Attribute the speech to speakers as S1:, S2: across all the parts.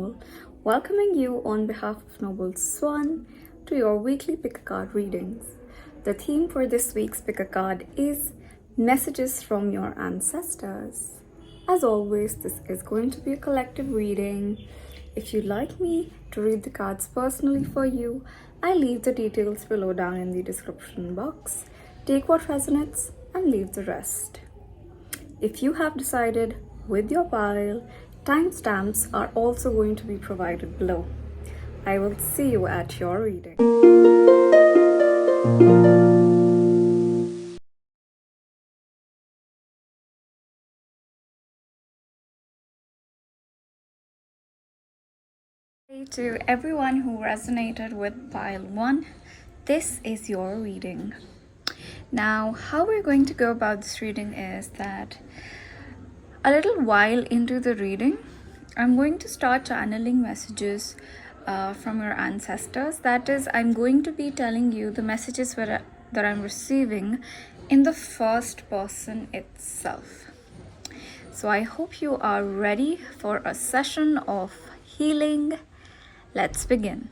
S1: Noble, welcoming you on behalf of Noble Swan to your weekly pick a card readings. The theme for this week's pick a card is messages from your ancestors. As always, this is going to be a collective reading. If you'd like me to read the cards personally for you, I leave the details below down in the description box. Take what resonates and leave the rest. If you have decided with your pile, timestamps are also going to be provided below. I will see you at your reading. Hey to everyone who resonated with pile 1, this is your reading. Now, how we're going to go about this reading is that a little while into the reading, I'm going to start channeling messages from your ancestors. That is, I'm going to be telling you the messages that I'm receiving in the first person itself. So I hope you are ready for a session of healing. Let's begin.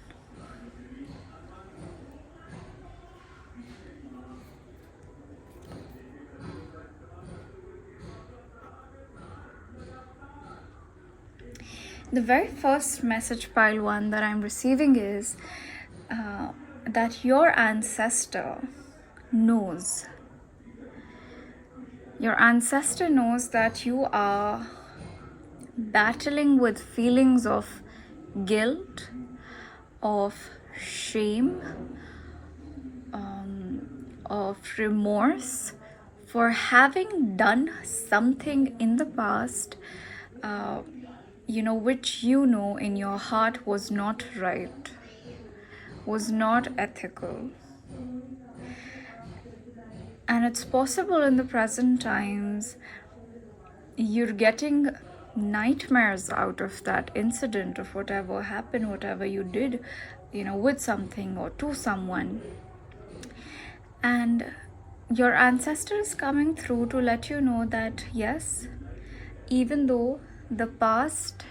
S1: The very first message, pile 1, that I'm receiving is that your ancestor knows. Your ancestor knows that you are battling with feelings of guilt, of shame, of remorse for having done something in the past which in your heart was not right, was not ethical. And it's possible in the present times you're getting nightmares out of that incident, of whatever happened, whatever you did, with something or to someone. And your ancestor is coming through to let you know that yes, even though the past,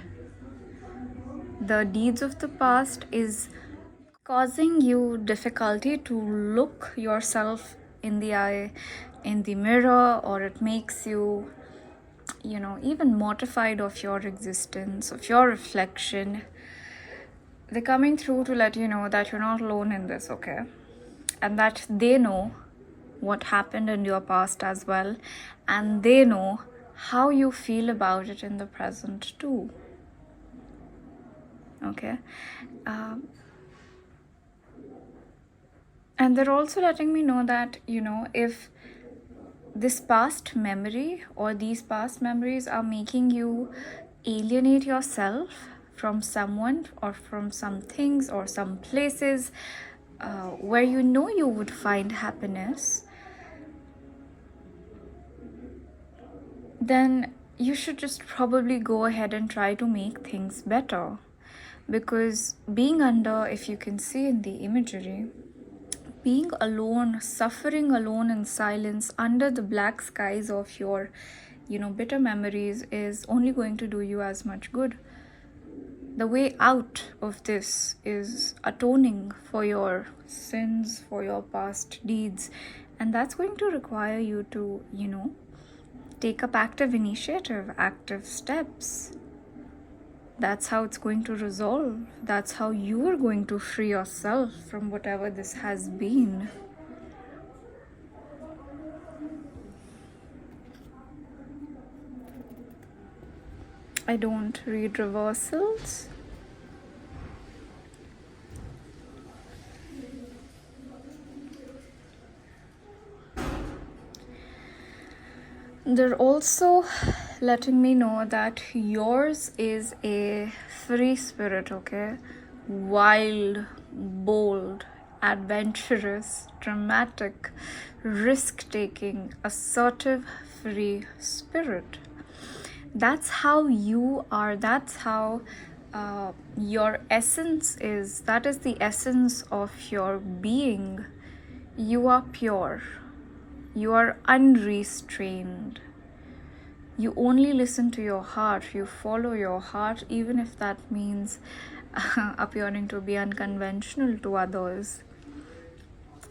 S1: the deeds of the past is causing you difficulty to look yourself in the eye, in the mirror, or it makes you, even mortified of your existence, of your reflection, they're coming through to let you know that you're not alone in this, okay? And that they know what happened in your past as well, and they know how you feel about it in the present too. Okay? And they're also letting me know that, if this past memory or these past memories are making you alienate yourself from someone or from some things or some places where you would find happiness, then you should just probably go ahead and try to make things better. Because being under, if you can see in the imagery, being alone, suffering alone in silence under the black skies of your, bitter memories is only going to do you as much good. The way out of this is atoning for your sins, for your past deeds. And that's going to require you to, take up active initiative, active steps. That's how it's going to resolve. That's how you are going to free yourself from whatever this has been. I don't read reversals. They're also letting me know that yours is a free spirit, okay? Wild, bold, adventurous, dramatic, risk-taking, assertive, free spirit. That's how you are. That's how your essence is. That is the essence of your being. You are pure. You are unrestrained. You only listen to your heart, you follow your heart, even if that means appearing to be unconventional to others.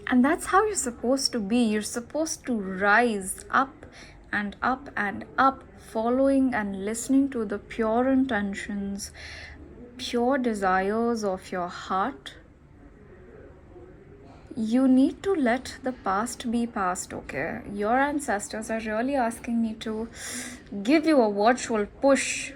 S1: And that's how you're supposed to be. You're supposed to rise up and up and up, following and listening to the pure intentions, pure desires of your heart. You need to let the past be past, okay? Your ancestors are really asking me to give you a virtual push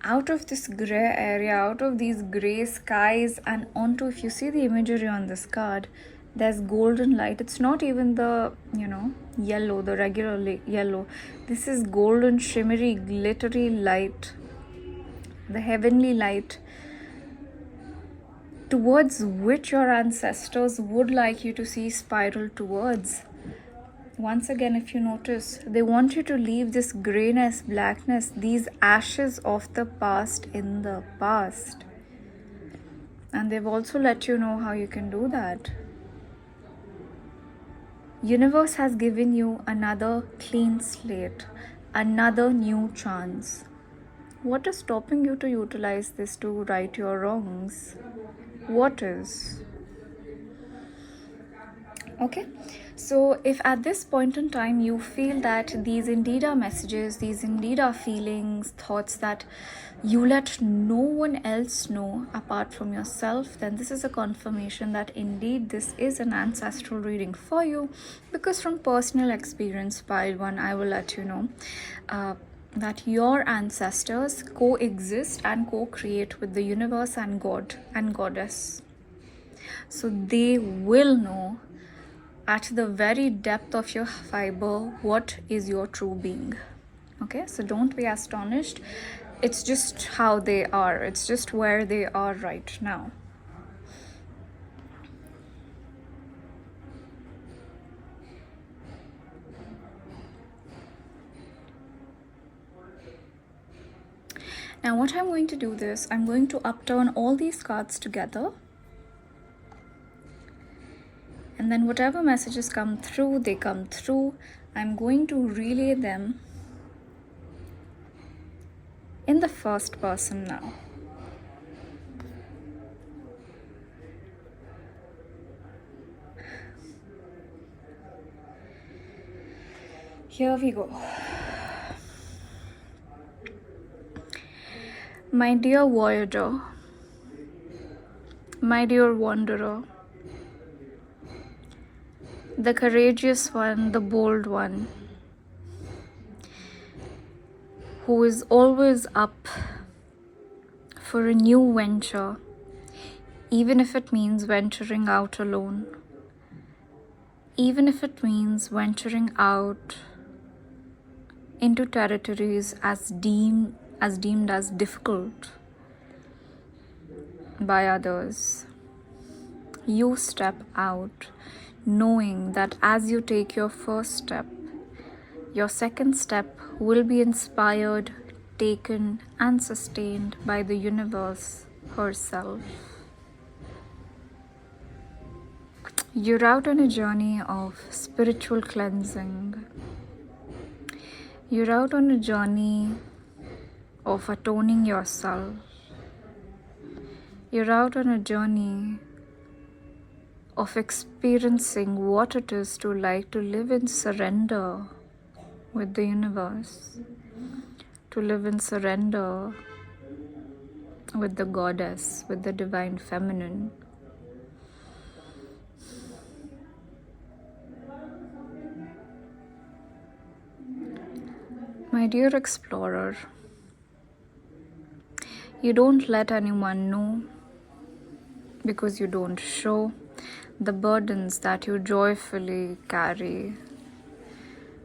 S1: out of this gray area, out of these gray skies, and onto, if you see the imagery on this card, there's golden light. It's not even the, yellow, the regular yellow. This is golden, shimmery, glittery light, the heavenly light, towards which your ancestors would like you to see spiral towards. Once again, if you notice, they want you to leave this grayness, blackness, these ashes of the past in the past. And they've also let you know how you can do that. Universe has given you another clean slate, another new chance. What is stopping you to utilize this to right your wrongs? What is? Okay, so if at this point in time you feel that these indeed are messages, these indeed are feelings, thoughts that you let no one else know apart from yourself, then this is a confirmation that indeed this is an ancestral reading for you. Because from personal experience, pile 1, I will let you know that your ancestors coexist and co-create with the universe and God and Goddess. So they will know at the very depth of your fiber what is your true being. Okay, so don't be astonished. It's just how they are. It's just where they are right now. Now what I'm going to do is I'm going to upturn all these cards together, and then whatever messages come through, they come through. I'm going to relay them in the first person now. Here we go. My dear voyager, my dear wanderer, the courageous one, the bold one, who is always up for a new venture, even if it means venturing out alone, even if it means venturing out into territories as deemed as difficult by others. You step out knowing that as you take your first step, your second step will be inspired, taken, and sustained by the universe herself. You're out on a journey of spiritual cleansing. You're out on a journey of atoning yourself. You're out on a journey of experiencing what it is to like to live in surrender with the universe, to live in surrender with the goddess, with the divine feminine. My dear explorer, you don't let anyone know because you don't show the burdens that you joyfully carry,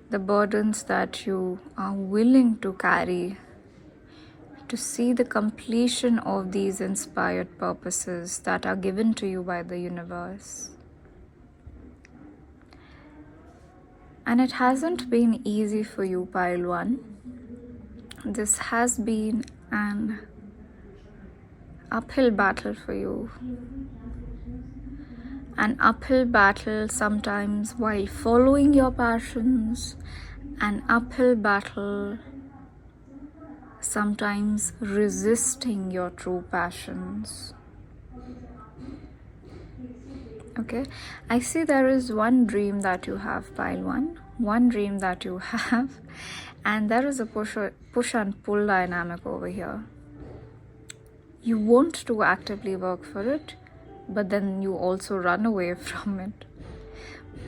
S1: the burdens that you are willing to carry to see the completion of these inspired purposes that are given to you by the universe. And it hasn't been easy for you, pile 1. This has been an uphill battle for you. An uphill battle sometimes while following your passions, an uphill battle sometimes resisting your true passions. Okay, I see there is one dream that you have, pile one dream that you have, and there is a push and pull dynamic over here. You want to actively work for it, but then you also run away from it.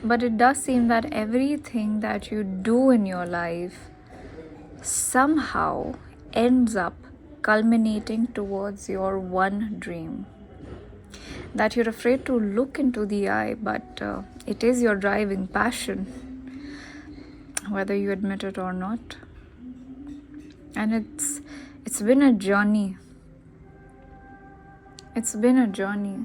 S1: But it does seem that everything that you do in your life somehow ends up culminating towards your one dream that you're afraid to look into the eye, but it is your driving passion, whether you admit it or not. And it's been a journey. It's been a journey.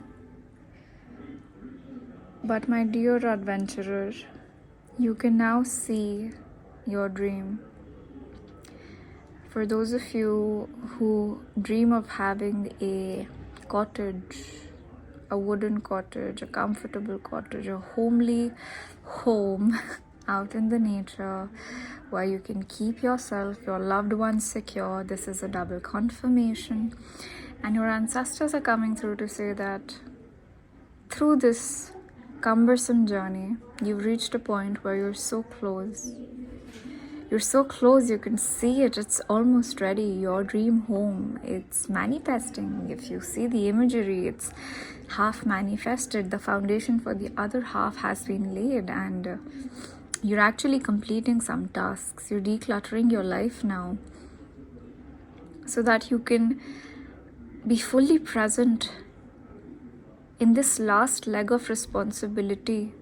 S1: But my dear adventurer, you can now see your dream. For those of you who dream of having a cottage, a wooden cottage, a comfortable cottage, a homely home out in the nature where you can keep yourself, your loved ones secure, this is a double confirmation. And your ancestors are coming through to say that through this cumbersome journey, you've reached a point where you're so close. You're so close, you can see it. It's almost ready. Your dream home, it's manifesting. If you see the imagery, it's half manifested. The foundation for the other half has been laid, and you're actually completing some tasks. You're decluttering your life now so that you can be fully present in this last leg of responsibility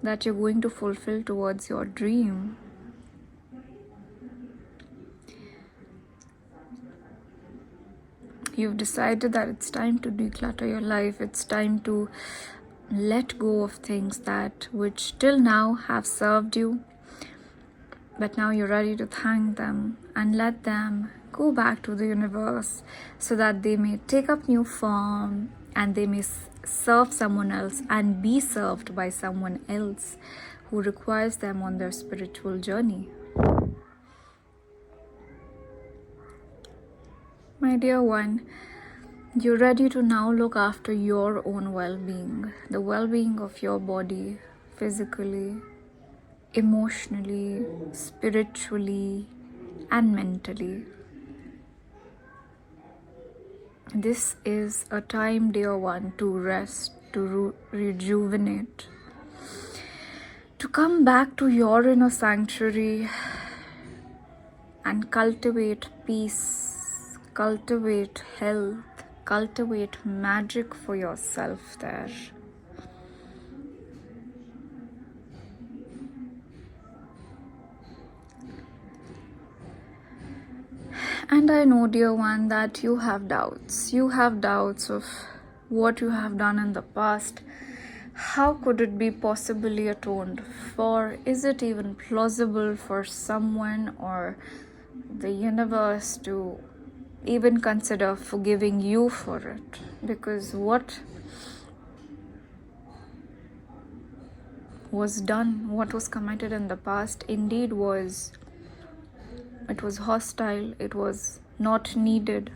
S1: that you're going to fulfill towards your dream. You've decided that it's time to declutter your life. It's time to let go of things that which till now have served you, but now you're ready to thank them and let them go back to the universe so that they may take up new form and they may serve someone else and be served by someone else who requires them on their spiritual journey. My dear one, you're ready to now look after your own well-being, the well-being of your body, physically, emotionally, spiritually, and mentally. This is a time, dear one, to rest, to rejuvenate, to come back to your inner sanctuary and cultivate peace, cultivate health, cultivate magic for yourself there. And I know, dear one, that you have doubts. You have doubts of what you have done in the past. How could it be possibly atoned for? Is it even plausible for someone or the universe to even consider forgiving you for it? Because what was done, what was committed in the past, indeed it was hostile, it was not needed,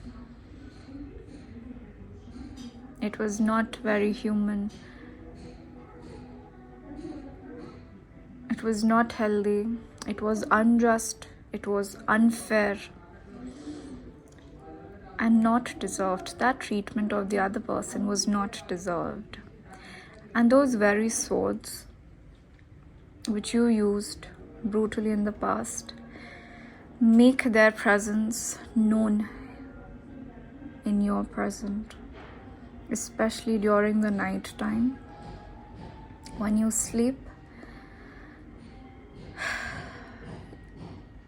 S1: it was not very human, it was not healthy, it was unjust, it was unfair, and not deserved. That treatment of the other person was not deserved. And those very swords which you used brutally in the past, make their presence known in your present, especially during the night time. When you sleep,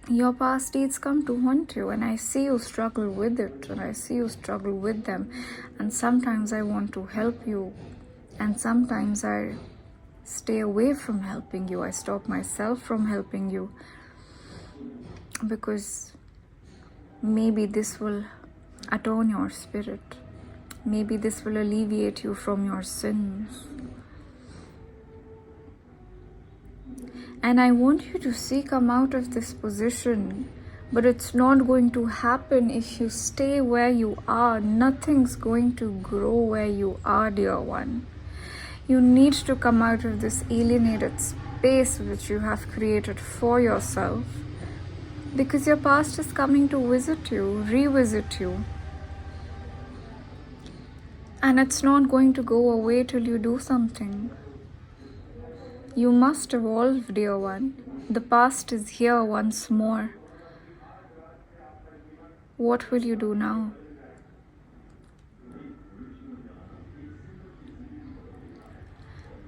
S1: your past deeds come to haunt you, and I see you struggle with it, and I see you struggle with them. And sometimes I want to help you, and sometimes I stay away from helping you. I stop myself from helping you, because maybe this will atone your spirit. Maybe this will alleviate you from your sins. And I want you to see, come out of this position But it's not going to happen if you stay where you are. Nothing's going to grow where you are, dear one. You need to come out of this alienated space which you have created for yourself, because your past is coming to visit you, revisit you. And it's not going to go away till you do something. You must evolve, dear one. The past is here once more. What will you do now?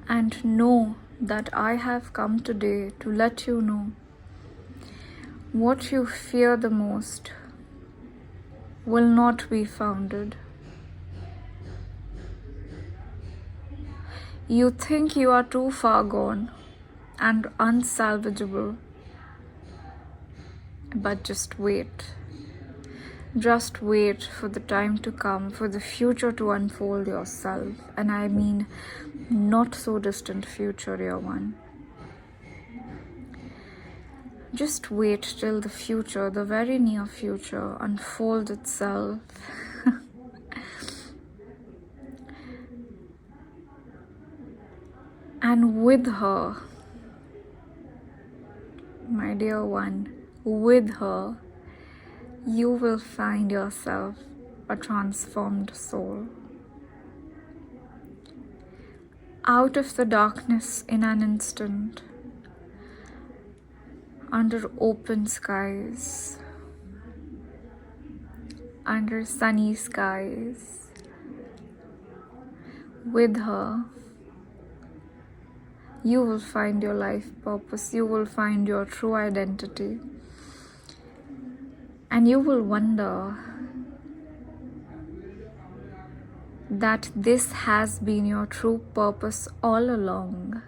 S1: And know that I have come today to let you know what you fear the most will not be founded. You think you are too far gone and unsalvageable, but just wait. Just wait for the time to come, for the future to unfold yourself. And I mean not so distant future, dear one. Just wait till the future, the very near future, unfolds itself. And with her, my dear one, with her, you will find yourself a transformed soul. Out of the darkness in an instant, under open skies, under sunny skies, with her, you will find your life purpose, you will find your true identity, and you will wonder that this has been your true purpose all along.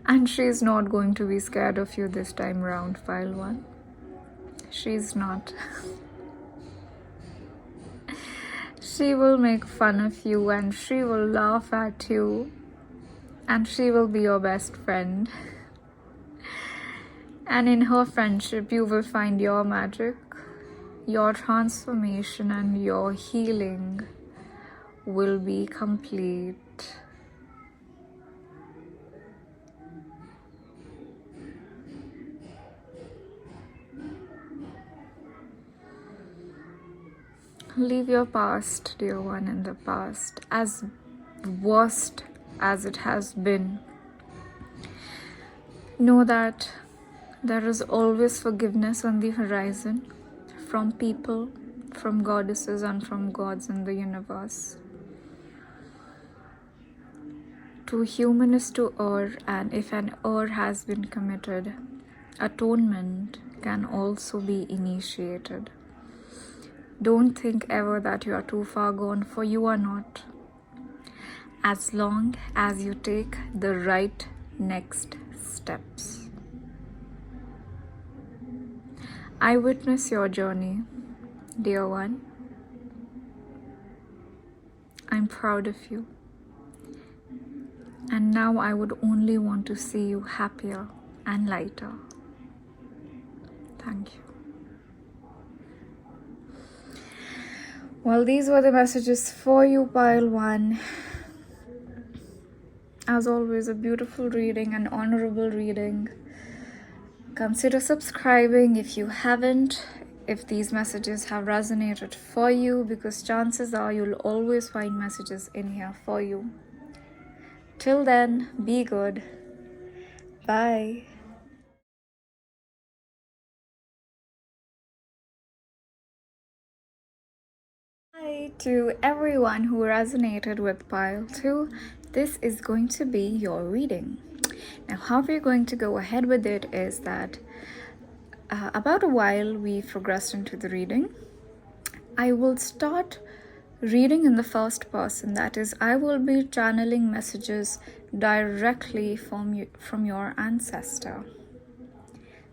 S1: And she's not going to be scared of you this time round, Pile 1. She's not. She will make fun of you and she will laugh at you and she will be your best friend. And in her friendship, you will find your magic, your transformation, and your healing will be complete. Leave your past, dear one, in the past, as worst as it has been. Know that there is always forgiveness on the horizon, from people, from goddesses, and from gods in the universe. To human is to err, and if an error has been committed, atonement can also be initiated. Don't think ever that you are too far gone, for you are not. As long as you take the right next steps. I witness your journey, dear one. I'm proud of you. And now I would only want to see you happier and lighter. Thank you. Well, these were the messages for you, Pile 1. As always, a beautiful reading, an honorable reading. Consider subscribing if you haven't, if these messages have resonated for you, because chances are you'll always find messages in here for you. Till then, be good. Bye. Hi to everyone who resonated with Pile 2. This is going to be your reading. Now, how we're going to go ahead with it is that about a while we progressed into the reading. I will start reading in the first person. That is, I will be channeling messages directly from your ancestor.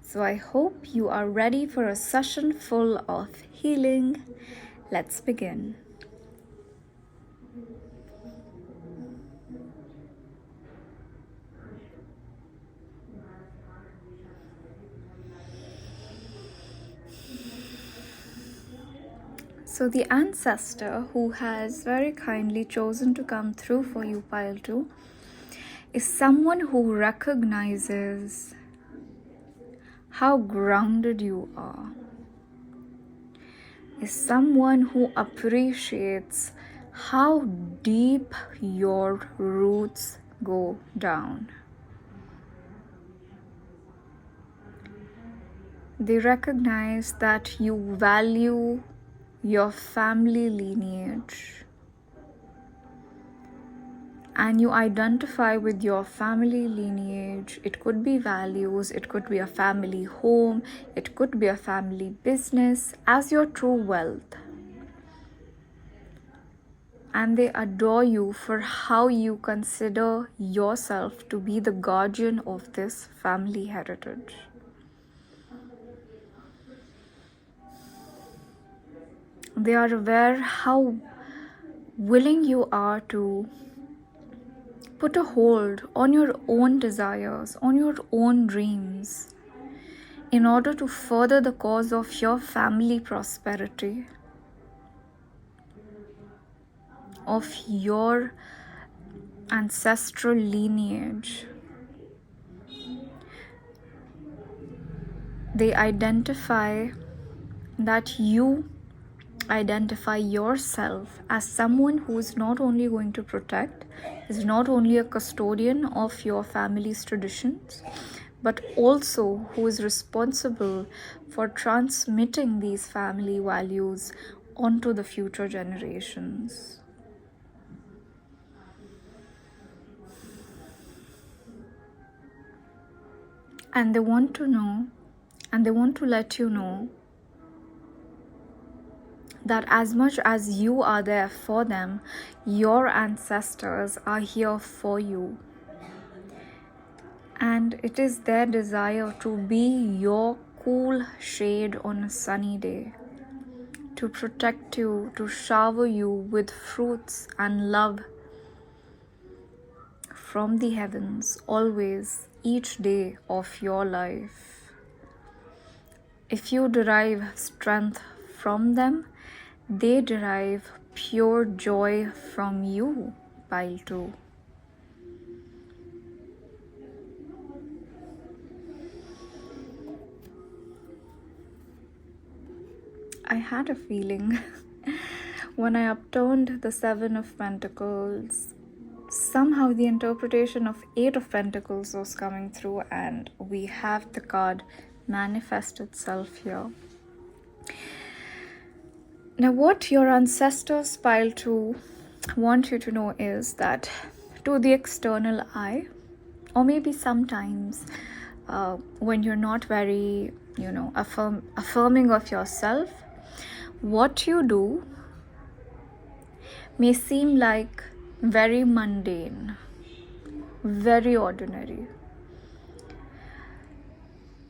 S1: So I hope you are ready for a session full of healing. Let's begin. So the ancestor who has very kindly chosen to come through for you, pile 2, is someone who recognizes how grounded you are, is someone who appreciates how deep your roots go down. They recognize that you value your family lineage and you identify with your family lineage. It could be values, it could be a family home, it could be a family business as your true wealth. And they adore you for how you consider yourself to be the guardian of this family heritage. They are aware how willing you are to put a hold on your own desires, on your own dreams, in order to further the cause of your family prosperity, of your ancestral lineage. They identify that you identify yourself as someone who is not only going to protect, is not only a custodian of your family's traditions, but also who is responsible for transmitting these family values onto the future generations. And they want to know, and they want to let you know that as much as you are there for them, your ancestors are here for you. And it is their desire to be your cool shade on a sunny day, to protect you, to shower you with fruits and love from the heavens, always, each day of your life. If you derive strength from them, they derive pure joy from you, pile 2. I had a feeling when I upturned the 7 of Pentacles, somehow the interpretation of 8 of Pentacles was coming through, and we have the card manifest itself here. Now, what your ancestors, pile 2, want you to know is that to the external eye, or maybe sometimes when you're not very, affirming of yourself, what you do may seem like very mundane, very ordinary.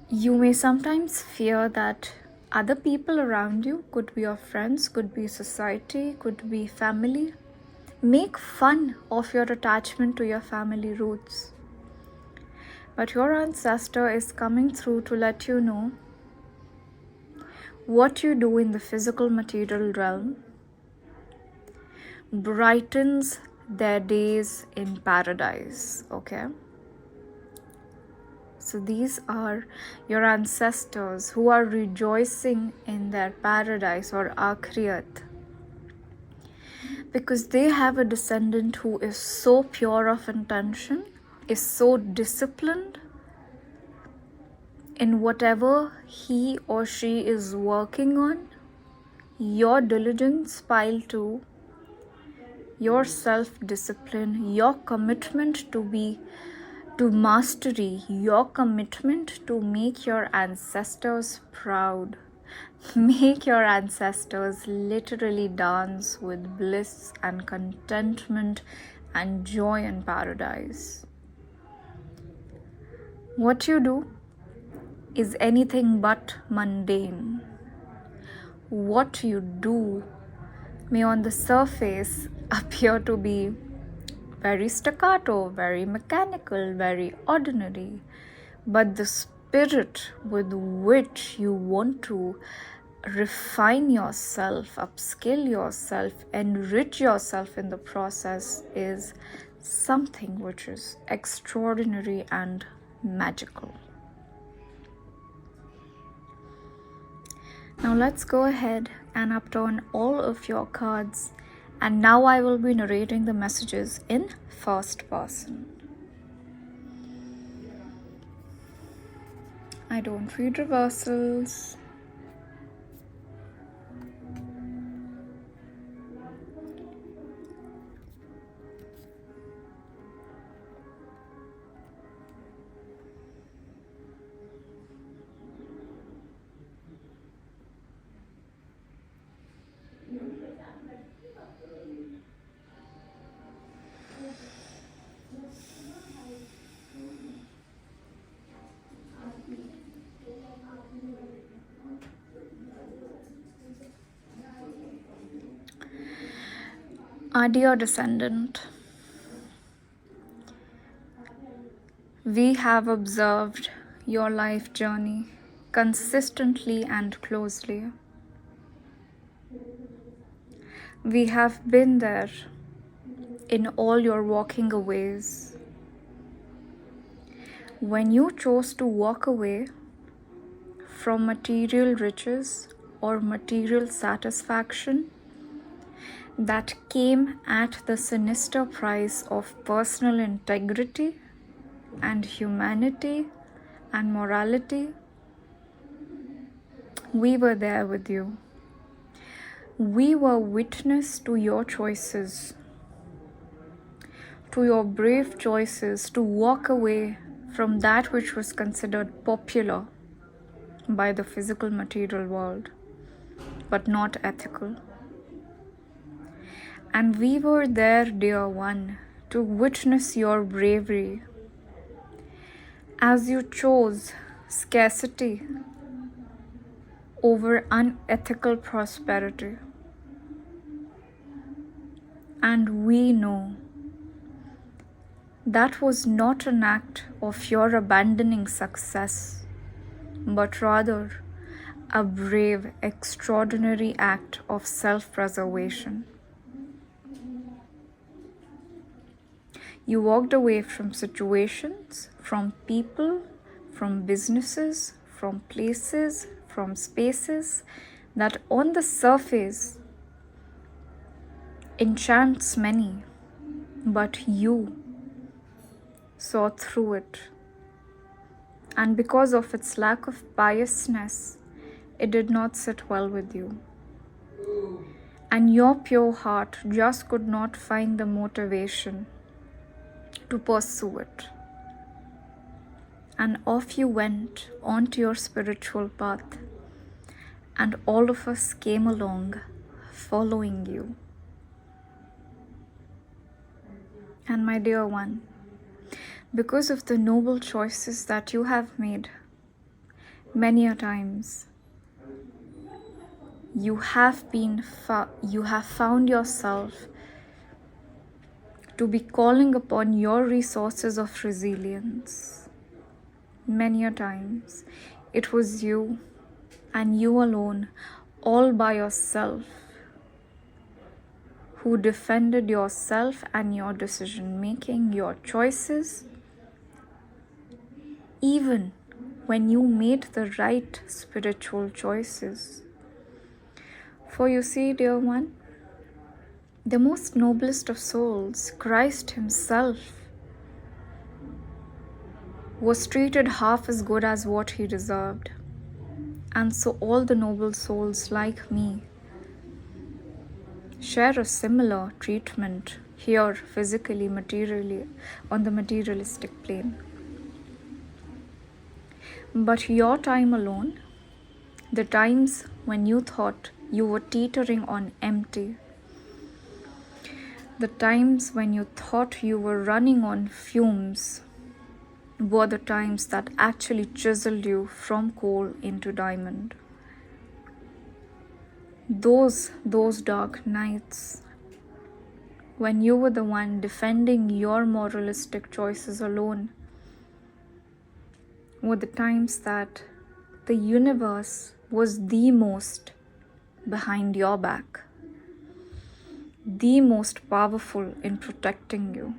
S1: You may sometimes fear that other people around you, could be your friends, could be society, could be family, make fun of your attachment to your family roots. But your ancestor is coming through to let you know what you do in the physical material realm brightens their days in paradise, okay? So these are your ancestors who are rejoicing in their paradise or Akhriyat, because they have a descendant who is so pure of intention, is so disciplined in whatever he or she is working on. Your diligence, pile 2, your self-discipline, your commitment to mastery, your commitment to make your ancestors proud, make your ancestors literally dance with bliss and contentment and joy in paradise. What you do is anything but mundane. What you do may on the surface appear to be very staccato, very mechanical, very ordinary, but the spirit with which you want to refine yourself, upskill yourself, enrich yourself in the process is something which is extraordinary and magical. Now let's go ahead and upturn all of your cards, and now I will be narrating the messages in first person. I don't read reversals. Our dear descendant, we have observed your life journey consistently and closely. We have been there in all your walking aways. When you chose to walk away from material riches or material satisfaction, that came at the sinister price of personal integrity and humanity and morality, we were there with you. We were witness to your choices, to your brave choices to walk away from that which was considered popular by the physical material world, but not ethical. And we were there, dear one, to witness your bravery as you chose scarcity over unethical prosperity. And we know that was not an act of your abandoning success, but rather a brave, extraordinary act of self-preservation. You walked away from situations, from people, from businesses, from places, from spaces that on the surface enchants many, but you saw through it. And because of its lack of piousness, it did not sit well with you. And your pure heart just could not find the motivation to pursue it. And off you went onto your spiritual path, and all of us came along following you. And my dear one, because of the noble choices that you have made, many a times you have found yourself to be calling upon your resources of resilience. Many a times it was you and you alone, all by yourself, who defended yourself and your decision making, your choices, even when you made the right spiritual choices. For you see, dear one, the most noblest of souls, Christ himself, was treated half as good as what he deserved. And so all the noble souls like me share a similar treatment here, physically, materially, on the materialistic plane. But your time alone, the times when you thought you were teetering on empty, the times when you thought you were running on fumes, were the times that actually chiseled you from coal into diamond. Those dark nights when you were the one defending your moralistic choices alone were the times that the universe was the most behind your back, the most powerful in protecting you.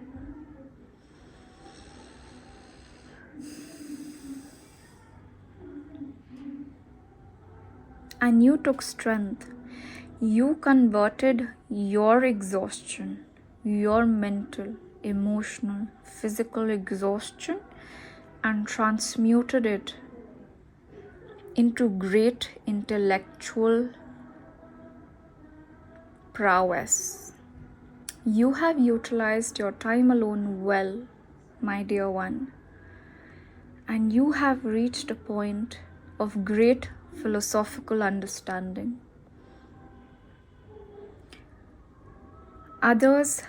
S1: And you took strength. You converted your exhaustion, your mental, emotional, physical exhaustion, and transmuted it into great intellectual prowess. You have utilized your time alone well, my dear one, and you have reached a point of great philosophical understanding. Others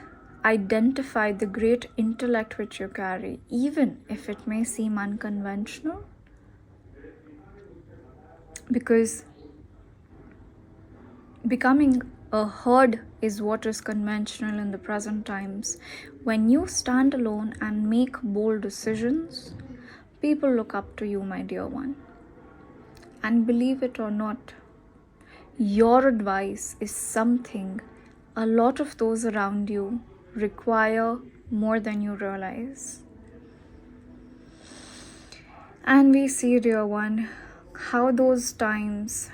S1: identify the great intellect which you carry, even if it may seem unconventional, because becoming a herd is what is conventional in the present times. When you stand alone and make bold decisions, people look up to you, my dear one. And believe it or not, your advice is something a lot of those around you require more than you realize. And we see, dear one, how those times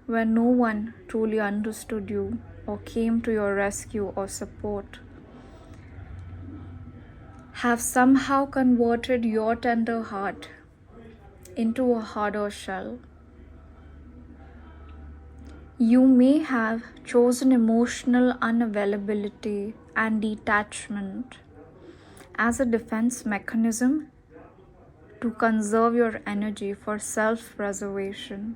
S1: when no one truly understood you or came to your rescue or support have somehow converted your tender heart into a harder shell. You may have chosen emotional unavailability and detachment as a defense mechanism to conserve your energy for self-preservation.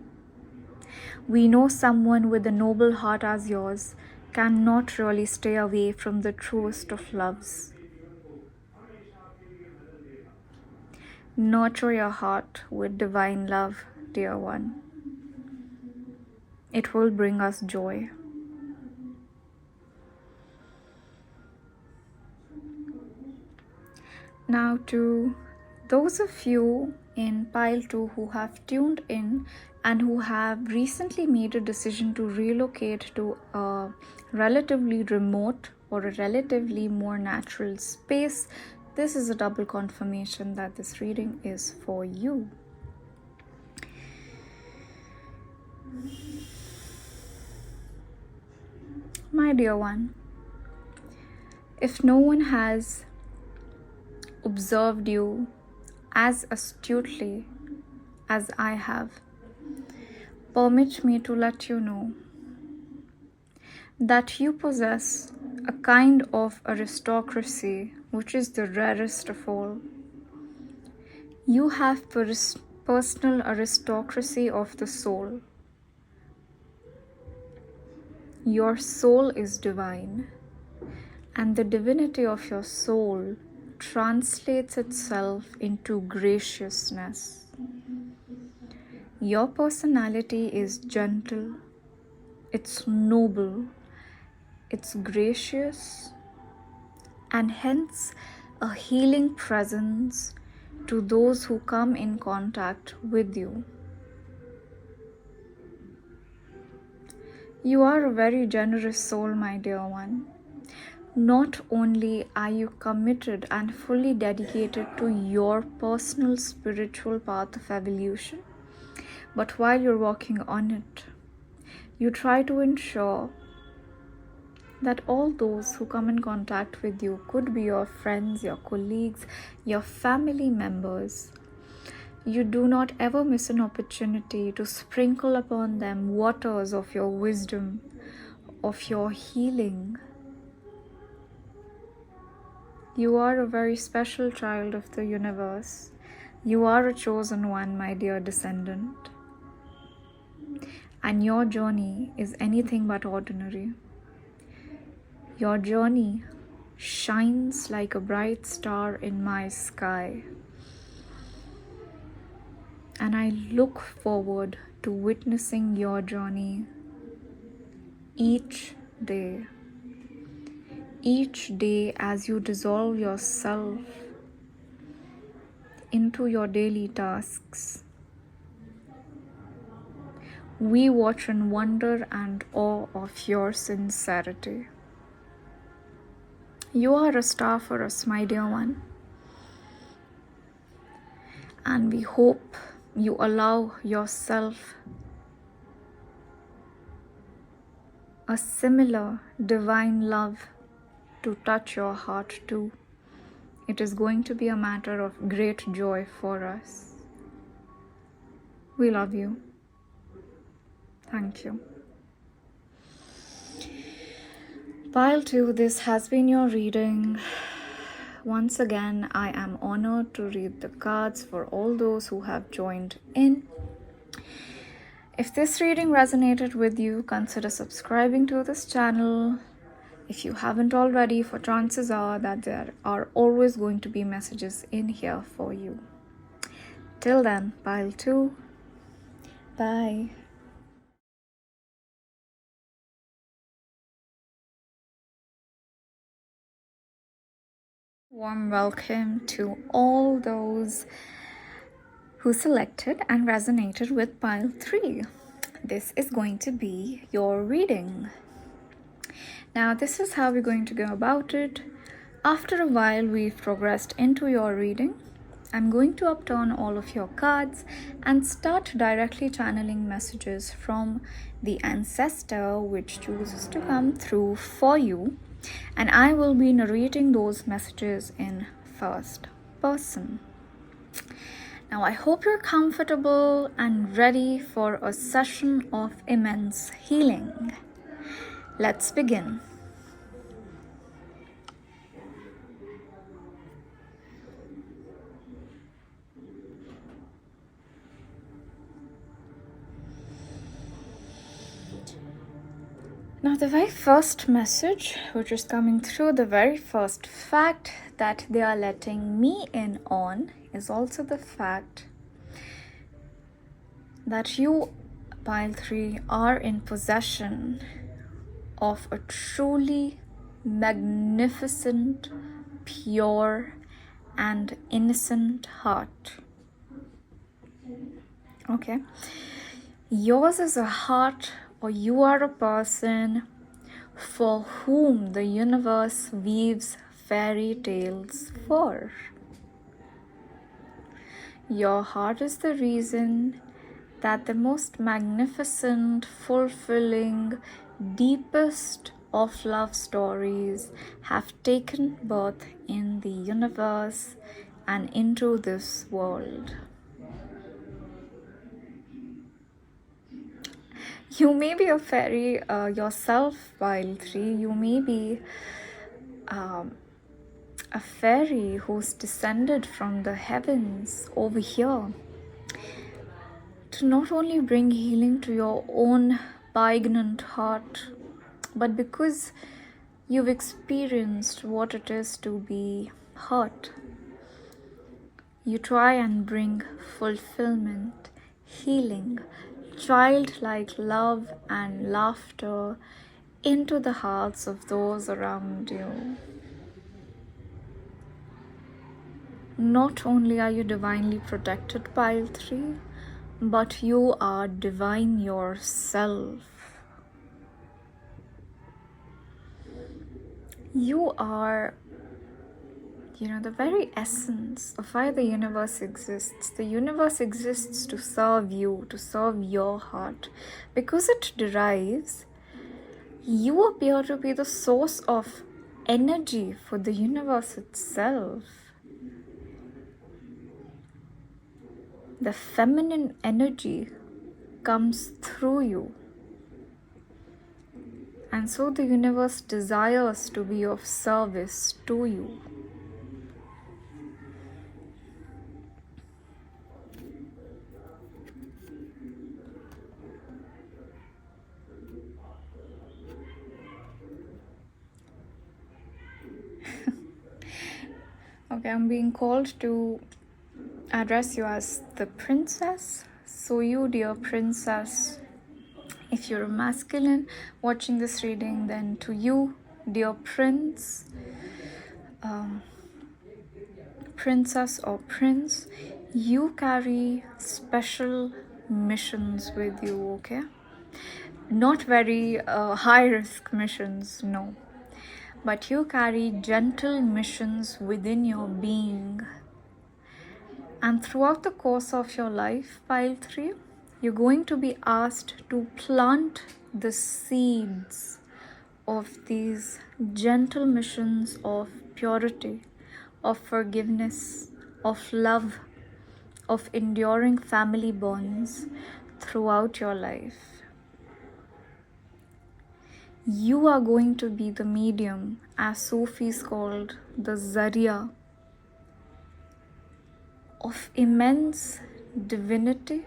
S1: We know someone with a noble heart as yours cannot really stay away from the truest of loves. Nurture your heart with divine love, dear one. It will bring us joy. Now, to those of you in pile 2 who have tuned in and who have recently made a decision to relocate to a relatively remote or a relatively more natural space, this is a double confirmation that this reading is for you. My dear one, if no one has observed you as astutely as I have, permit me to let you know that you possess a kind of aristocracy which is the rarest of all. You have personal aristocracy of the soul. Your soul is divine, and the divinity of your soul translates itself into graciousness. Your personality is gentle, it's noble, it's gracious, and hence a healing presence to those who come in contact with you. You are a very generous soul, my dear one. Not only are you committed and fully dedicated to your personal spiritual path of evolution, but while you're walking on it, you try to ensure that all those who come in contact with you, could be your friends, your colleagues, your family members, you do not ever miss an opportunity to sprinkle upon them waters of your wisdom, of your healing. You are a very special child of the universe. You are a chosen one, my dear descendant. And your journey is anything but ordinary. Your journey shines like a bright star in my sky. And I look forward to witnessing your journey each day. Each day as you dissolve yourself into your daily tasks. We watch in wonder and awe of your sincerity. You are a star for us, my dear one. And we hope you allow yourself a similar divine love to touch your heart too. It is going to be a matter of great joy for us. We love you. Thank you. Pile 2, this has been your reading. Once again, I am honored to read the cards for all those who have joined in. If this reading resonated with you, consider subscribing to this channel. If you haven't already, for chances are that there are always going to be messages in here for you. Till then, Pile 2. Bye. Warm welcome to all those who selected and resonated with Pile 3. This is going to be your reading. Now, this is how we're going to go about it. After a while, we've progressed into your reading. I'm going to upturn all of your cards and start directly channeling messages from the ancestor which chooses to come through for you. And I will be narrating those messages in first person. Now, I hope you're comfortable and ready for a session of immense healing. Let's begin. Now, the very first message which is coming through, the very first fact that they are letting me in on is also the fact that you, Pile 3, are in possession of a truly magnificent, pure, and innocent heart. Okay? Yours is a heart, or you are a person for whom the universe weaves fairy tales for. Your heart is the reason that the most magnificent, fulfilling, deepest of love stories have taken birth in the universe and into this world. You may be a fairy yourself, Pile 3. You may be a fairy who's descended from the heavens over here to not only bring healing to your own poignant heart, but because you've experienced what it is to be hurt, you try and bring fulfillment, healing, childlike love and laughter into the hearts of those around you. Not only are you divinely protected, Pile 3, but you are divine yourself. You are, the very essence of why the universe exists. The universe exists to serve you, to serve your heart. Because it derives, you appear to be the source of energy for the universe itself. The feminine energy comes through you. And so the universe desires to be of service to you. Okay, I'm being called to address you as the princess. So you, dear princess, if you're a masculine watching this reading, then to you, dear prince, princess or prince, you carry special missions with you, okay? Not very high risk missions, no. But you carry gentle missions within your being. And throughout the course of your life, pile 3, you're going to be asked to plant the seeds of these gentle missions of purity, of forgiveness, of love, of enduring family bonds throughout your life. You are going to be the medium, as Sufis called the Zariya, of immense divinity,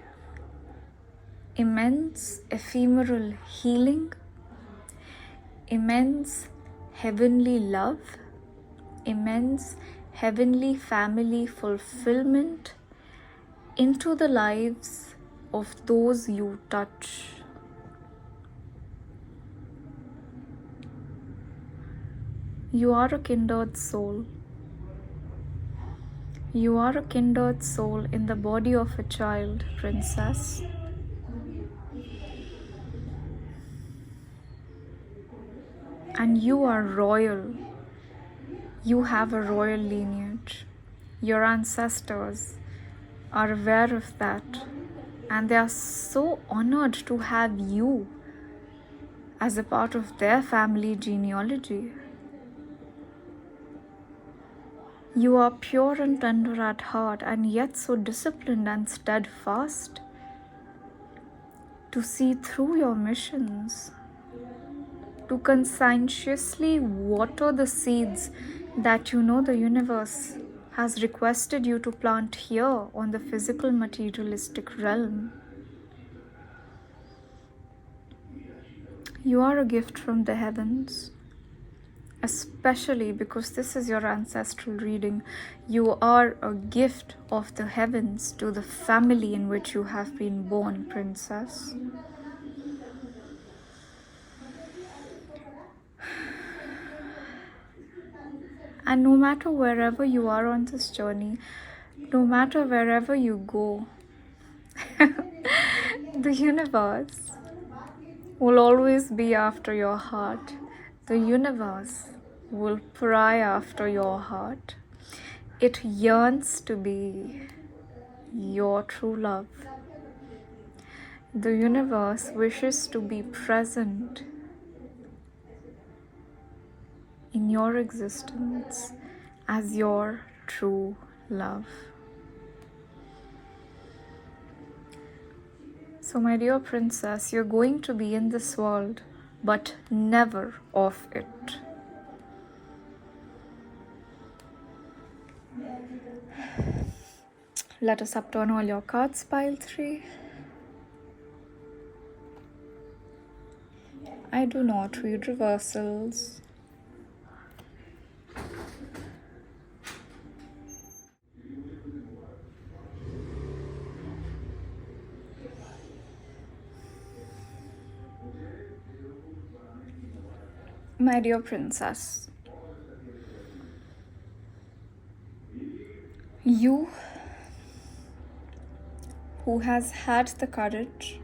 S1: immense ephemeral healing, immense heavenly love, immense heavenly family fulfillment into the lives of those you touch. You are a kindred soul. You are a kindred soul in the body of a child, princess. And you are royal. You have a royal lineage. Your ancestors are aware of that, and they are so honored to have you as a part of their family genealogy. You are pure and tender at heart, and yet so disciplined and steadfast to see through your missions, to conscientiously water the seeds that you know the universe has requested you to plant here on the physical materialistic realm. You are a gift from the heavens. Especially because this is your ancestral reading, you are a gift of the heavens to the family in which you have been born, princess. And no matter wherever you are on this journey, no matter wherever you go, the universe will always be after your heart. The universe will pry after your heart. It yearns to be your true love. The universe wishes to be present in your existence as your true love. So, my dear princess, you're going to be in this world, but never of it. Let us upturn all your cards, pile 3. I do not read reversals. My dear princess, you who has had the courage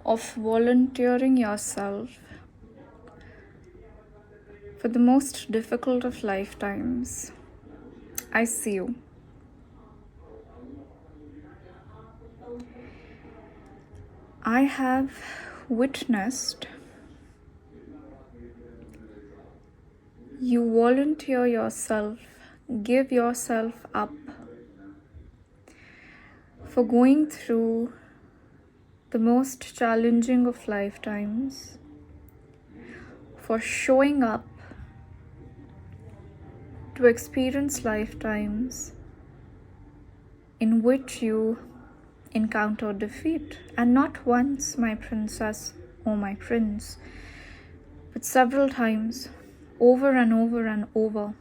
S1: of volunteering yourself for the most difficult of lifetimes, I see you. I have witnessed you volunteer yourself, give yourself up for going through the most challenging of lifetimes, for showing up to experience lifetimes in which you encounter defeat, and not once, my princess or my prince, but several times, over and over and over,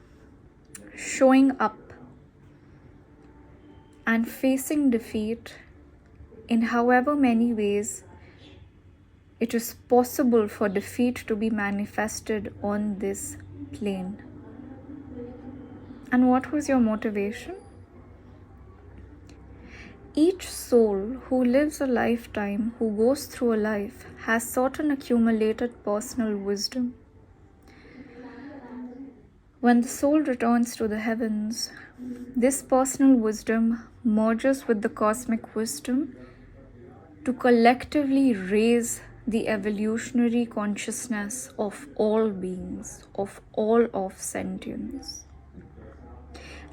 S1: showing up and facing defeat in however many ways it is possible for defeat to be manifested on this plane. And what was your motivation? Each soul who lives a lifetime, who goes through a life, has certain accumulated personal wisdom. When the soul returns to the heavens, this personal wisdom merges with the cosmic wisdom to collectively raise the evolutionary consciousness of all beings, of all of sentience.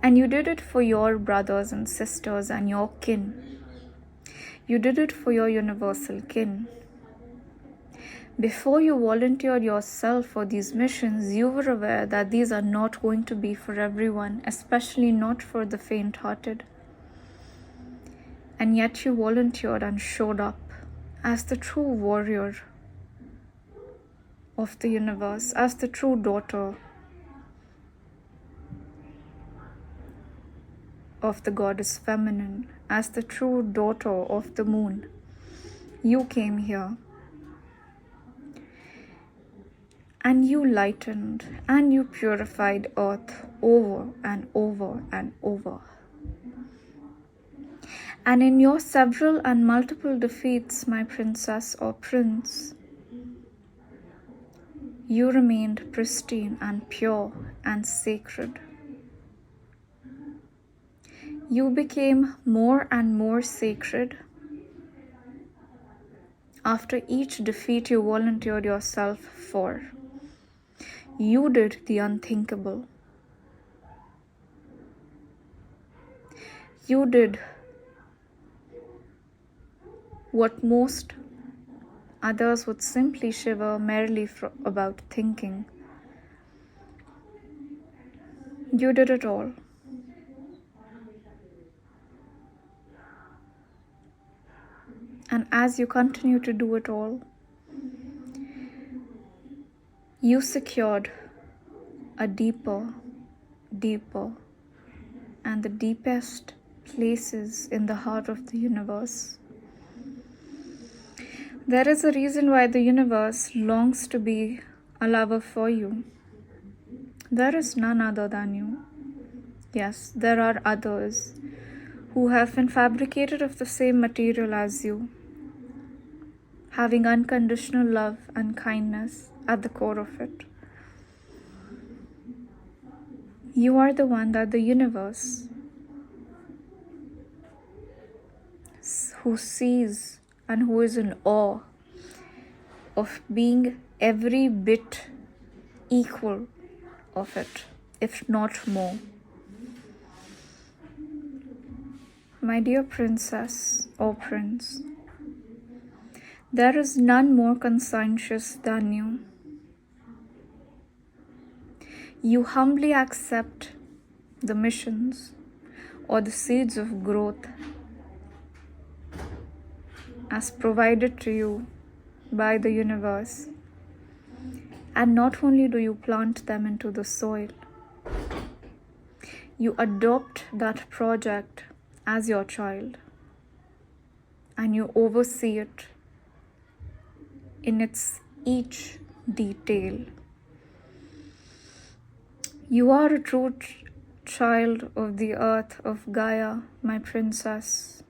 S1: And you did it for your brothers and sisters and your kin. You did it for your universal kin. Before you volunteered yourself for these missions, you were aware that these are not going to be for everyone, especially not for the faint-hearted. And yet you volunteered and showed up as the true warrior of the universe, as the true daughter of the goddess feminine, as the true daughter of the moon. You came here and you lightened and you purified earth over and over and over. And in your several and multiple defeats, my princess or prince, you remained pristine and pure and sacred. You became more and more sacred after each defeat you volunteered yourself for. You did the unthinkable. You did what most others would simply shiver merrily about thinking. You did it all. And as you continue to do it all, you secured a deeper, and the deepest places in the heart of the universe. There is a reason why the universe longs to be a lover for you. There is none other than you. Yes, there are others who have been fabricated of the same material as you, having unconditional love and kindness at the core of it. You are the one that the universe who sees and who is in awe of being every bit equal of it, if not more. My dear princess or prince, there is none more conscientious than you. You humbly accept the missions or the seeds of growth as provided to you by the universe. And not only do you plant them into the soil, you adopt that project as your child and you oversee it in its each detail. You are a true child of the earth, of Gaia, my princess.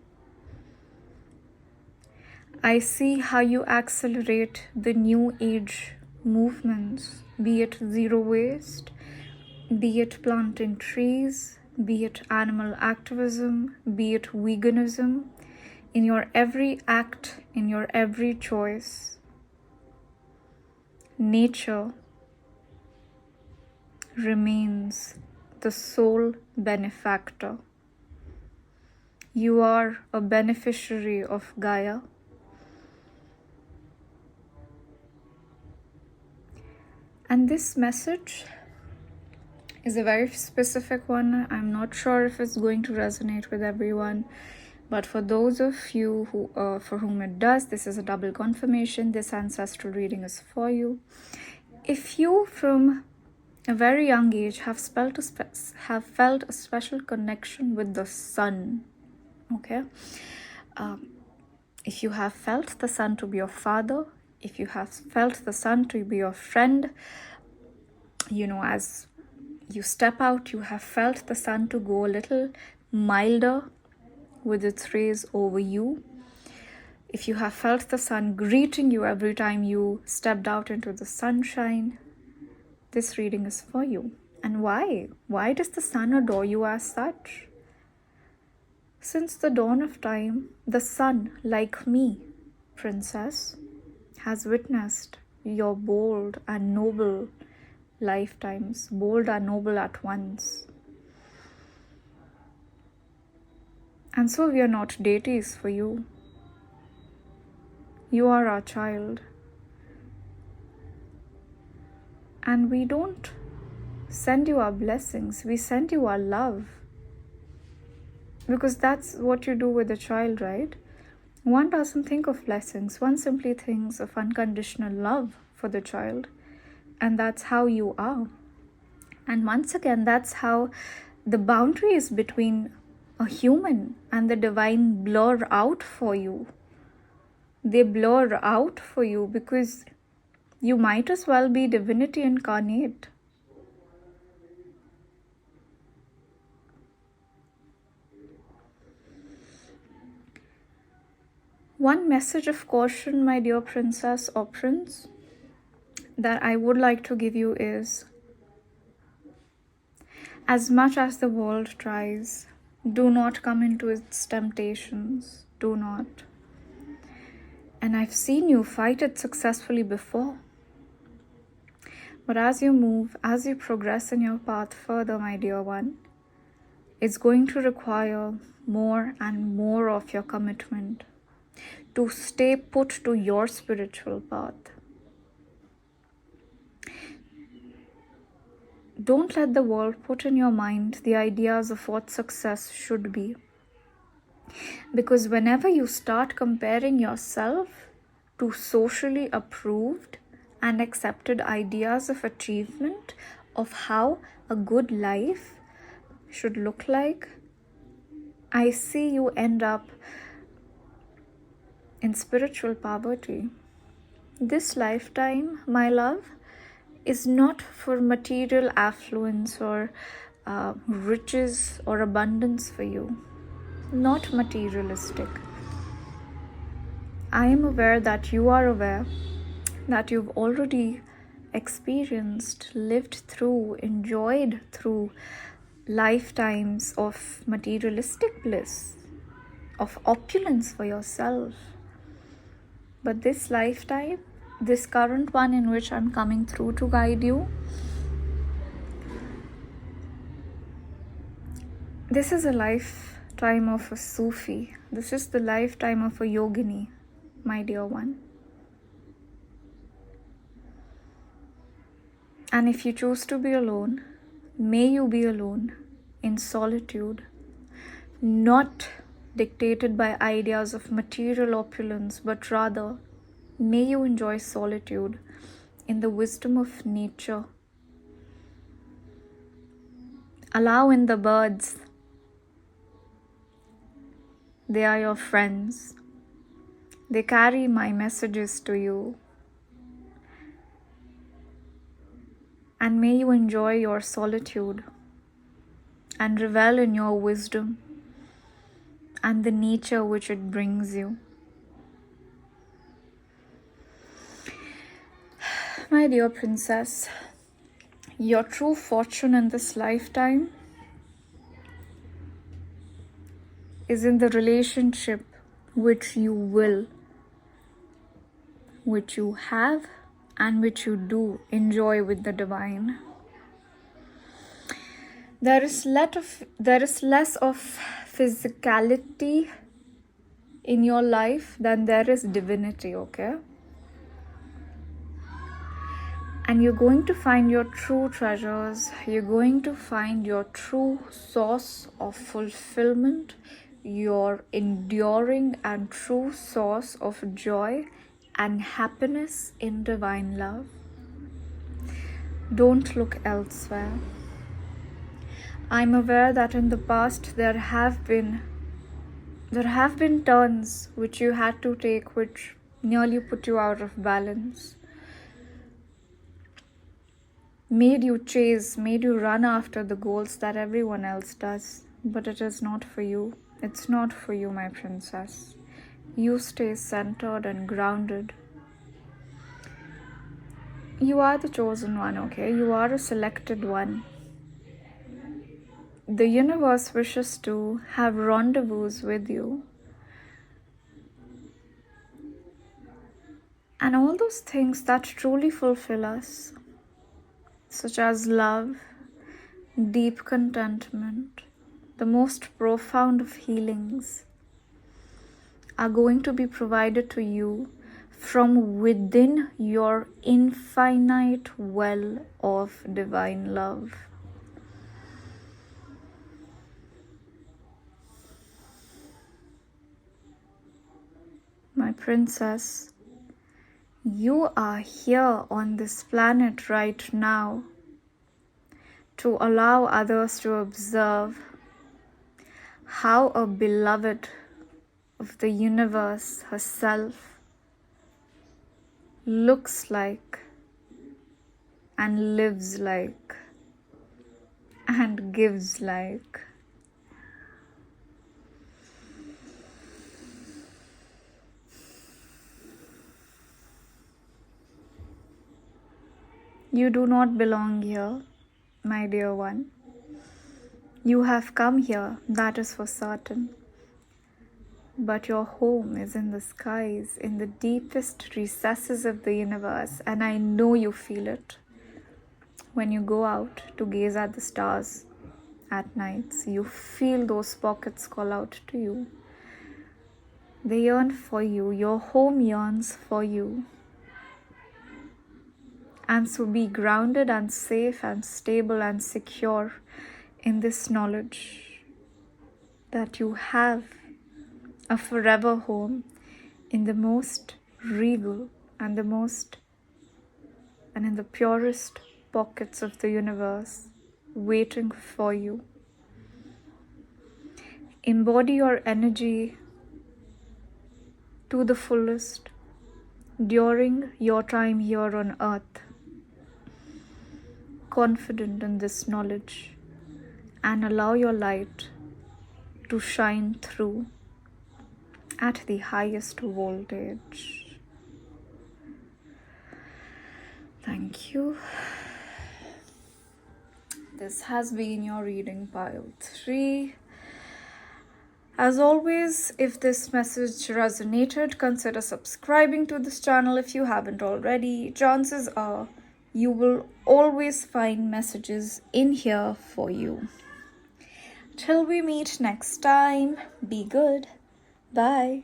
S1: I see how you accelerate the new age movements, be it zero waste, be it planting trees, be it animal activism, be it veganism. In your every act, in your every choice, nature remains the sole benefactor. You are a beneficiary of Gaia. And this message is a very specific one. I'm not sure if it's going to resonate with everyone, but for those of you who, for whom it does, this is a double confirmation. This ancestral reading is for you. If you, from a very young age, have felt a special connection with the sun, okay? If you have felt the sun to be your father, if you have felt the sun to be your friend, as you step out, you have felt the sun to go a little milder with its rays over you. If you have felt the sun greeting you every time you stepped out into the sunshine, this reading is for you. And why? Why does the sun adore you as such? Since the dawn of time, the sun, like me, princess, has witnessed your bold and noble lifetimes, bold and noble at once. And so we are not deities for you. You are our child. And we don't send you our blessings, we send you our love. Because that's what you do with a child, right? One doesn't think of blessings, one simply thinks of unconditional love for the child. And that's how you are. And once again, that's how the boundaries between a human and the divine blur out for you. They blur out for you because you might as well be divinity incarnate. One message of caution, my dear princess or prince, that I would like to give you is, as much as the world tries, do not come into its temptations. Do not. And I've seen you fight it successfully before. But as you move, as you progress in your path further, my dear one, it's going to require more and more of your commitment to stay put to your spiritual path. Don't let the world put in your mind the ideas of what success should be. Because whenever you start comparing yourself to socially approved and accepted ideas of achievement, of how a good life should look like, I see you end up in spiritual poverty. This lifetime, my love, is not for material affluence or riches or abundance for you. Not materialistic. I am aware that you are aware that you've already experienced, lived through, enjoyed through lifetimes of materialistic bliss, of opulence for yourself. But this lifetime, this current one in which I'm coming through to guide you, this is a lifetime of a Sufi. This is the lifetime of a yogini, my dear one. And if you choose to be alone, may you be alone in solitude, not dictated by ideas of material opulence, but rather may you enjoy solitude in the wisdom of nature. Allow in the birds. They are your friends. They carry my messages to you. And may you enjoy your solitude and revel in your wisdom and the nature which it brings you. My dear princess, your true fortune in this lifetime is in the relationship which you will, which you have, and which you do enjoy with the divine. There is less of physicality in your life than there is divinity, okay? And you're going to find your true treasures. You're going to find your true source of fulfillment, your enduring and true source of joy and happiness in divine love. Don't look elsewhere. I'm aware that in the past there have been turns which you had to take which nearly put you out of balance, made you run after the goals that everyone else does, but it is not for you. It's not for you, my princess. You stay centered and grounded. You are the chosen one, okay? You are a selected one. The universe wishes to have rendezvous with you. And all those things that truly fulfill us, such as love, deep contentment, the most profound of healings, are going to be provided to you from within your infinite well of divine love. My princess, you are here on this planet right now to allow others to observe how a beloved of the universe herself looks like and lives like and gives like. You do not belong here, my dear one. You have come here, that is for certain. But your home is in the skies, in the deepest recesses of the universe, and I know you feel it. When you go out to gaze at the stars at nights, you feel those pockets call out to you. They yearn for you. Your home yearns for you. And so be grounded and safe and stable and secure in this knowledge that you have a forever home in the most regal and in the purest pockets of the universe waiting for you. Embody your energy to the fullest during your time here on earth, confident in this knowledge, and allow your light to shine through at the highest voltage. Thank you. This has been your reading pile 3. As always, if this message resonated, consider subscribing to this channel if you haven't already. Chances are you will always find messages in here for you. Till we meet next time, be good. Bye.